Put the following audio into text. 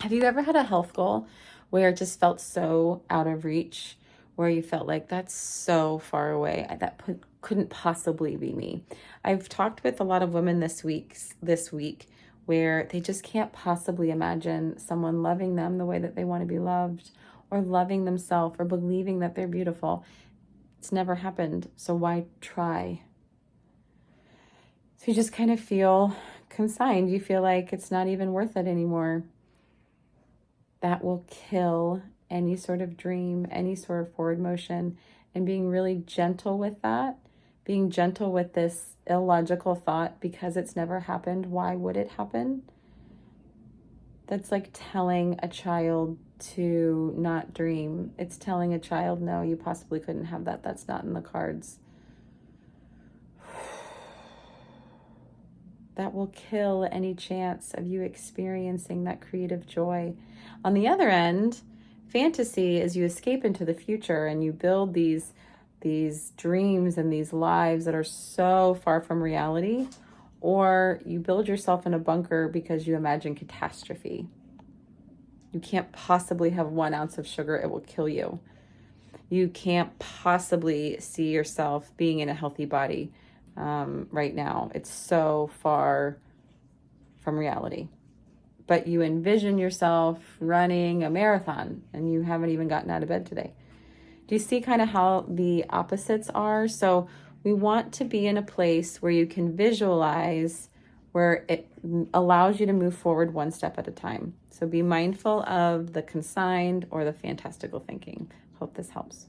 Have you ever had a health goal where it just felt so out of reach, where you felt like that's so far away, couldn't possibly be me? I've talked with a lot of women this week where they just can't possibly imagine someone loving them the way that they want to be loved, or loving themselves, or believing that they're beautiful. It's never happened, so why try? So you just kind of feel consigned. You feel like it's not even worth it anymore. That will kill any sort of dream, any sort of forward motion. And being really gentle with that, being gentle with this illogical thought, because it's never happened, why would it happen? That's like telling a child to not dream. It's telling a child, no, you possibly couldn't have that. That's not in the cards. That will kill any chance of you experiencing that creative joy. On the other end, fantasy is you escape into the future and you build these dreams and these lives that are so far from reality, or you build yourself in a bunker because you imagine catastrophe. You can't possibly have 1 ounce of sugar, it will kill you. You can't possibly see yourself being in a healthy body right now. It's so far from reality. But you envision yourself running a marathon and you haven't even gotten out of bed today. Do you see kind of how the opposites are? So we want to be in a place where you can visualize, where it allows you to move forward 1 step at a time. So be mindful of the consigned or the fantastical thinking. Hope this helps.